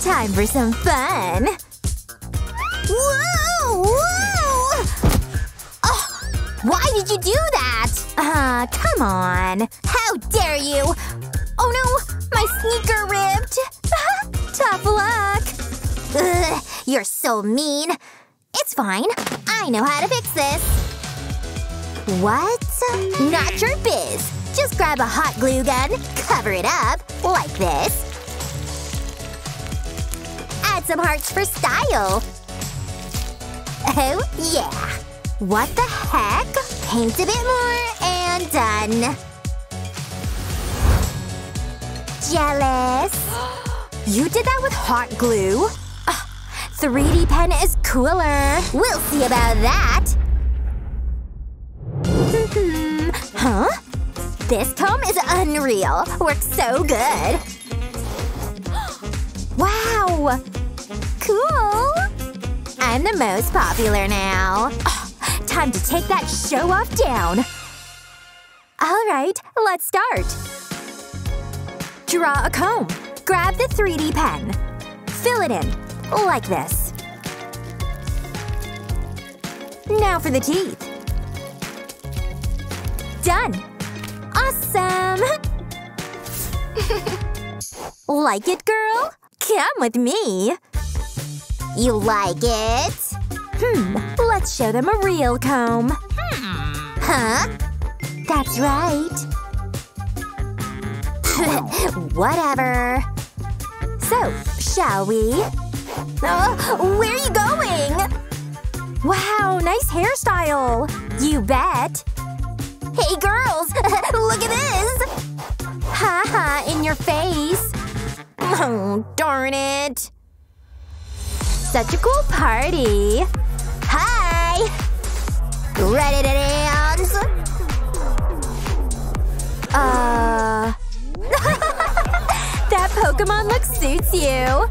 Time for some fun. Whoa! Whoa! Oh, why did you do that? Come on. How dare you? Oh no, my sneaker ripped. Tough luck. Ugh, you're so mean. It's fine. I know how to fix this. What? Not your biz. Just grab a hot glue gun, cover it up, like this. Add some hearts for style. Oh, yeah. What the heck? Paint a bit more, and done. Jealous. You did that with hot glue? 3D pen is cooler. We'll see about that. Huh? This comb is unreal. Works so good. Wow! Cool! I'm the most popular now. Time to take that show-off down. Alright, let's start. Draw a comb. Grab the 3D pen. Fill it in, like this. Now for the teeth. Done! Awesome! Like it, girl? Come with me. You like it? Let's show them a real comb. Huh? That's right. Whatever. So, shall we? Where are you going? Wow, nice hairstyle. You bet. Hey girls, look at this! Haha, in your face. Oh, darn it. Such a cool party. Hi! Ready to dance? That Pokemon look suits you.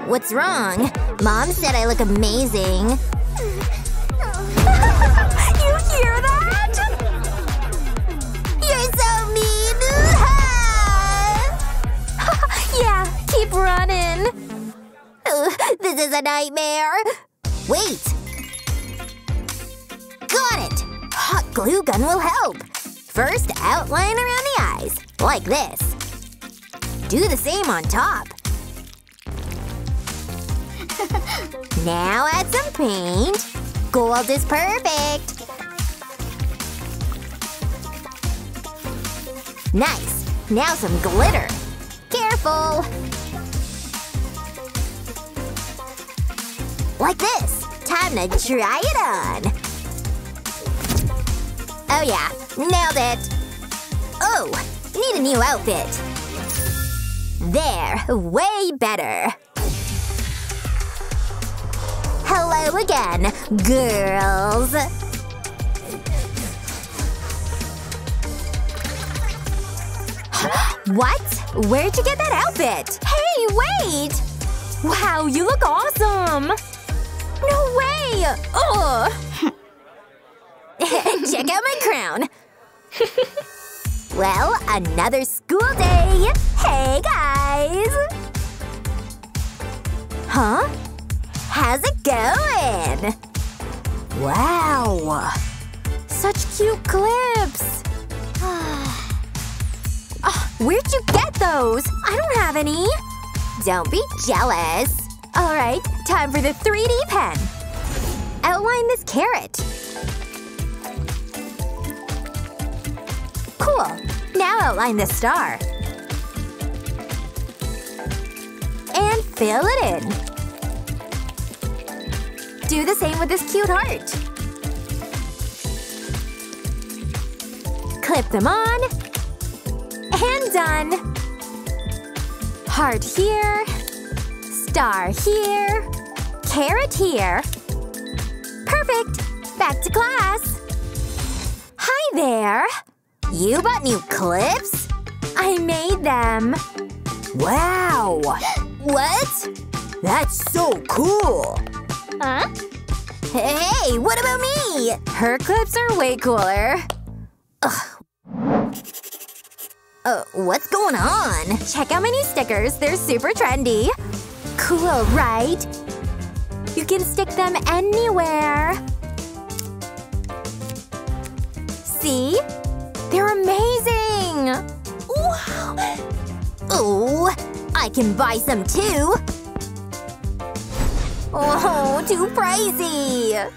What's wrong? Mom said I look amazing. You hear that? You're so mean! Yeah, keep running. This is a nightmare. Wait. Got it! Hot glue gun will help. First, outline around the eyes, like this. Do the same on top. Now add some paint. Gold is perfect. Nice. Now some glitter. Careful. Like this. Time to try it on. Oh yeah, nailed it. Oh, need a new outfit. There, way better. Hello again, girls. What? Where'd you get that outfit? Hey, wait! Wow, you look awesome! No way! Ugh! Check out my crown! Well, another school day! Hey, guys! Huh? How's it going? Wow! Such cute clips! Where'd you get those? I don't have any! Don't be jealous! Alright, time for the 3D pen! Outline this carrot. Cool! Now outline the star. And fill it in. Do the same with this cute heart. Clip them on. And done! Heart here. Star here. Carrot here. Perfect! Back to class! Hi there! You bought new clips? I made them. Wow! What? That's so cool! Huh? Hey, what about me? Her clips are way cooler. Ugh. What's going on? Check out my new stickers. They're super trendy. Cool, right? You can stick them anywhere. See? They're amazing! Wow! Oh, I can buy some too! Oh, too pricey!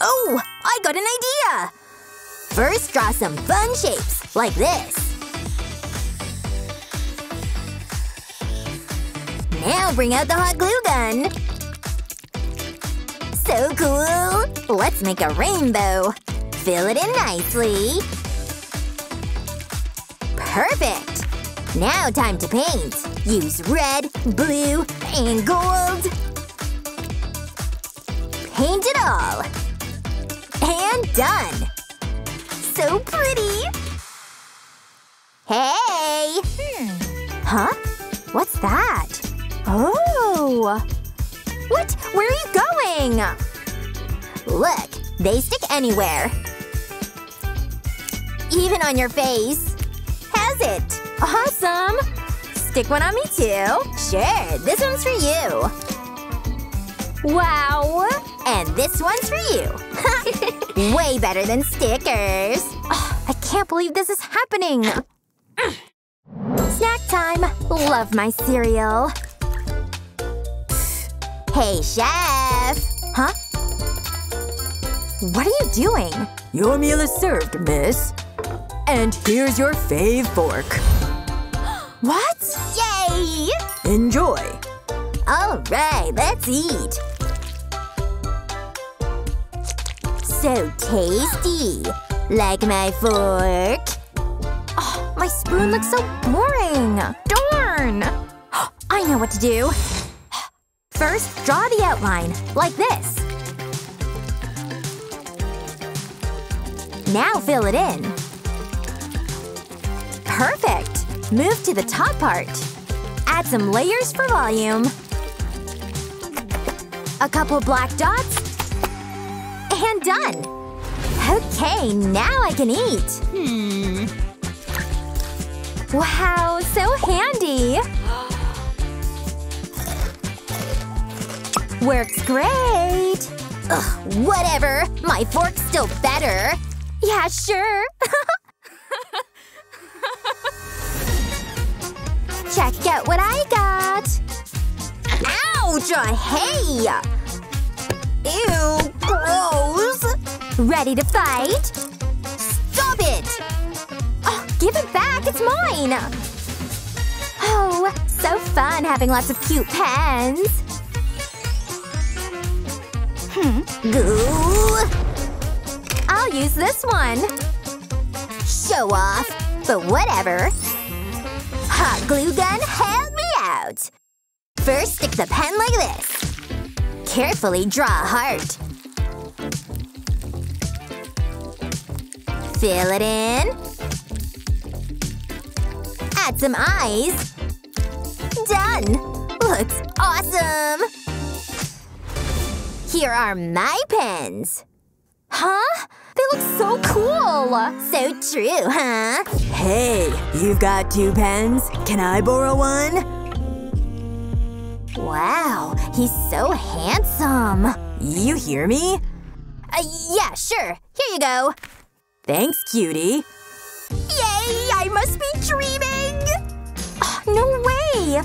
Oh, I got an idea! First, draw some fun shapes, like this. Now bring out the hot glue gun. So cool! Let's make a rainbow. Fill it in nicely. Perfect! Now time to paint. Use red, blue, and gold. Paint it all. And done! So pretty! Hey! Huh? What's that? Oh! What? Where are you going? Look, they stick anywhere. Even on your face. Has it? Awesome! Stick one on me too. Sure, this one's for you. Wow! And this one's for you. Way better than stickers. Oh, I can't believe this is happening. Snack time. Love my cereal. Hey, chef! Huh? What are you doing? Your meal is served, miss. And here's your fave fork. What? Yay! Enjoy. Alright, let's eat. So tasty. Like my fork. Oh, my spoon looks so boring. Darn! I know what to do. First, draw the outline, like this. Now fill it in. Perfect! Move to the top part. Add some layers for volume. A couple black dots. And done! Okay, now I can eat. Wow, so handy! Works great! Ugh, whatever! My fork's still better! Yeah, sure! Check out what I got! Ouch! Hey! Ew, gross! Ready to fight? Stop it! Oh, give it back! It's mine! Oh, so fun having lots of cute pens! Goo! I'll use this one. Show off, but whatever. Hot glue gun, help me out! First, stick the pen like this. Carefully draw a heart. Fill it in. Add some eyes. Done! Looks awesome! Here are my pens. Huh? They look so cool! So true, huh? Hey, you've got 2 pens. Can I borrow one? Wow, he's so handsome. You hear me? Yeah, sure. Here you go. Thanks, cutie. Yay! I must be dreaming! Oh, no way!